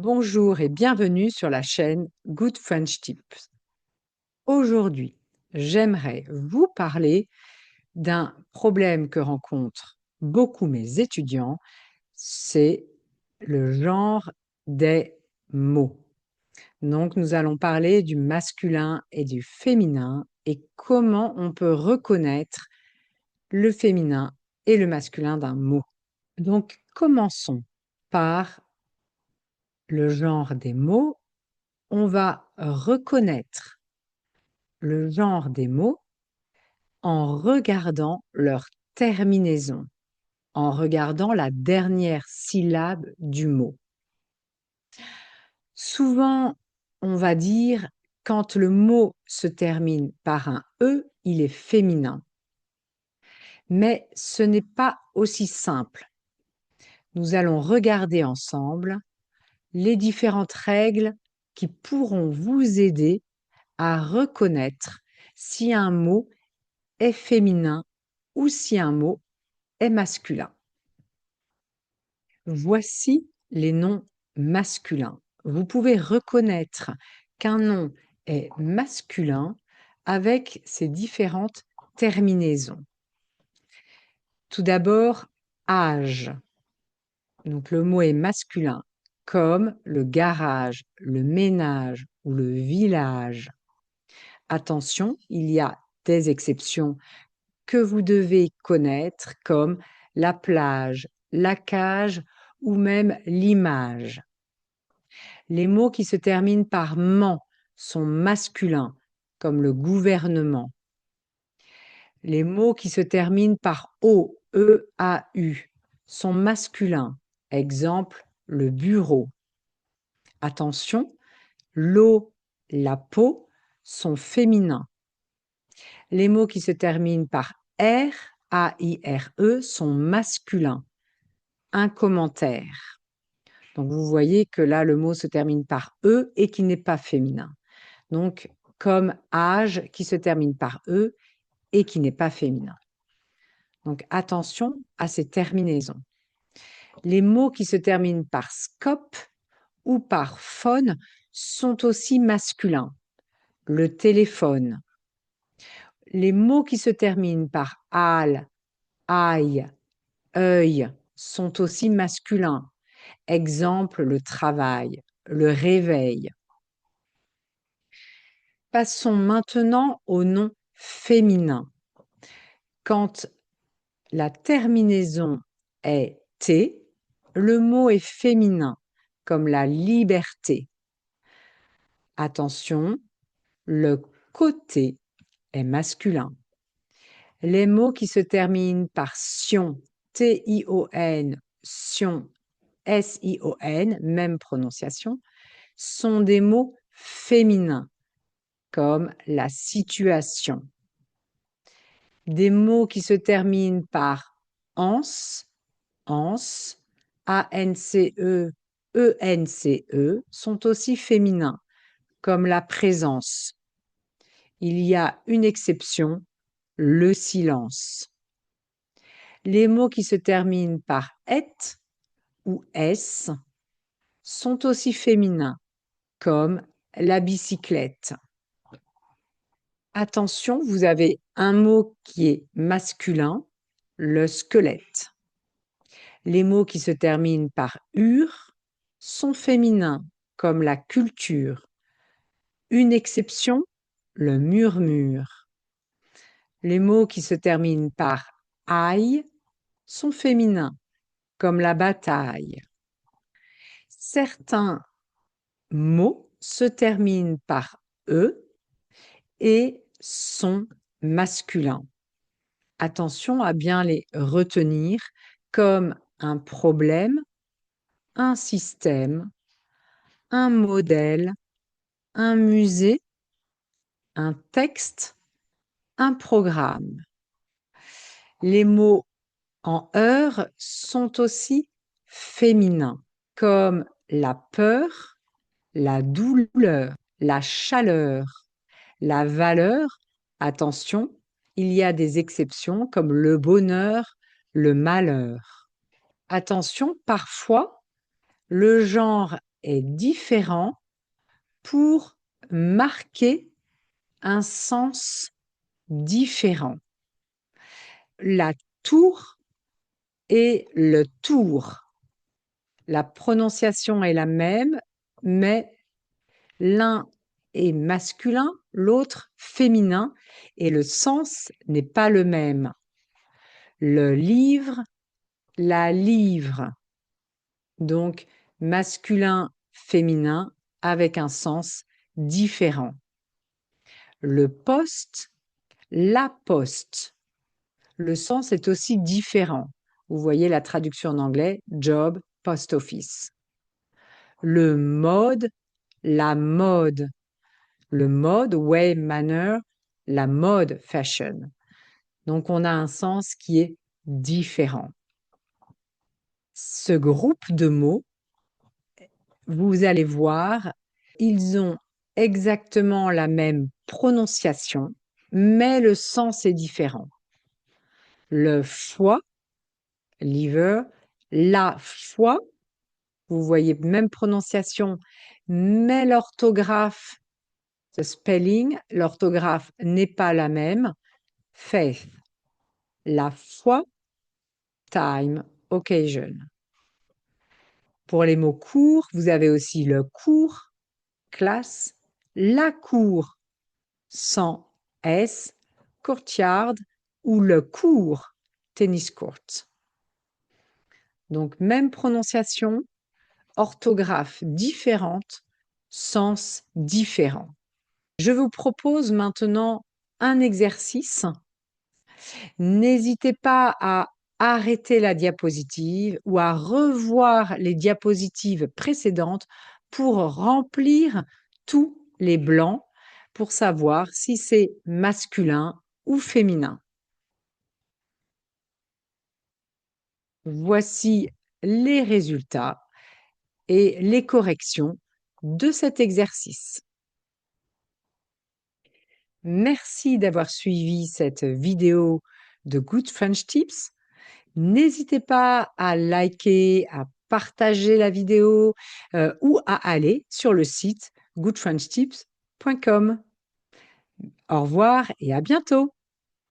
Bonjour et bienvenue sur la chaîne Good French Tips. Aujourd'hui, j'aimerais vous parler d'un problème que rencontrent beaucoup mes étudiants, c'est le genre des mots. Donc, nous allons parler du masculin et du féminin et comment on peut reconnaître le féminin et le masculin d'un mot. Donc, commençons par le genre des mots. On va reconnaître le genre des mots en regardant leur terminaison, en regardant la dernière syllabe du mot. Souvent, on va dire quand le mot se termine par un E, il est féminin. Mais ce n'est pas aussi simple. Nous allons regarder ensemble les différentes règles qui pourront vous aider à reconnaître si un mot est féminin ou si un mot est masculin. Voici les noms masculins. Vous pouvez reconnaître qu'un nom est masculin avec ses différentes terminaisons. Tout d'abord, âge. Donc le mot est masculin, comme le garage, le ménage ou le village. Attention, il y a des exceptions que vous devez connaître comme la plage, la cage ou même l'image. Les mots qui se terminent par ment sont masculins, comme le gouvernement. Les mots qui se terminent par o, e, a, u sont masculins. Exemple, le bureau. Attention, l'eau, la peau sont féminins. Les mots qui se terminent par R, A-I-R-E sont masculins. Un commentaire. Donc, vous voyez que là, le mot se termine par E et qui n'est pas féminin. Donc, comme âge qui se termine par E et qui n'est pas féminin. Donc, attention à ces terminaisons. Les mots qui se terminent par scope ou par phone sont aussi masculins. Le téléphone. Les mots qui se terminent par al, aille, œil sont aussi masculins. Exemple, le travail, le réveil. Passons maintenant au nom féminin. Quand la terminaison est T, le mot est féminin, comme la liberté. Attention, le côté est masculin. Les mots qui se terminent par sion, T-I-O-N, sion, S-I-O-N, même prononciation, sont des mots féminins, comme la situation. Des mots qui se terminent par ans, ans, A-N-C-E, E-N-C-E, sont aussi féminins, comme la présence. Il y a une exception, le silence. Les mots qui se terminent par et ou s sont aussi féminins, comme la bicyclette. Attention, vous avez un mot qui est masculin, le squelette. Les mots qui se terminent par ur sont féminins, comme la culture. Une exception, le murmure. Les mots qui se terminent par aille sont féminins, comme la bataille. Certains mots se terminent par e et sont masculins. Attention à bien les retenir comme un problème, un système, un modèle, un musée, un texte, un programme. Les mots en heure sont aussi féminins, comme la peur, la douleur, la chaleur, la valeur. Attention, il y a des exceptions comme le bonheur, le malheur. Attention, parfois, le genre est différent pour marquer un sens différent. La tour et le tour. La prononciation est la même, mais l'un est masculin, l'autre féminin, et le sens n'est pas le même. Le livre, la livre. Donc, masculin, féminin, avec un sens différent. Le poste, la poste. Le sens est aussi différent. Vous voyez la traduction en anglais, job, post office. Le mode, la mode. Le mode, way, manner, la mode, fashion. Donc, on a un sens qui est différent. Ce groupe de mots, vous allez voir, ils ont exactement la même prononciation, mais le sens est différent. Le foie, liver, la foi, vous voyez, même prononciation, mais l'orthographe, the spelling, l'orthographe n'est pas la même. Faith, la foi, time, occasion. Pour les mots courts, vous avez aussi le cours, classe, la cour, sans S, courtyard, ou le court, tennis court. Donc, même prononciation, orthographe différente, sens différent. Je vous propose maintenant un exercice. N'hésitez pas à arrêter la diapositive ou à revoir les diapositives précédentes pour remplir tous les blancs pour savoir si c'est masculin ou féminin. Voici les résultats et les corrections de cet exercice. Merci d'avoir suivi cette vidéo de Good French Tips. N'hésitez pas à liker, à partager la vidéo ou à aller sur le site goodfrenchtips.com. Au revoir et à bientôt.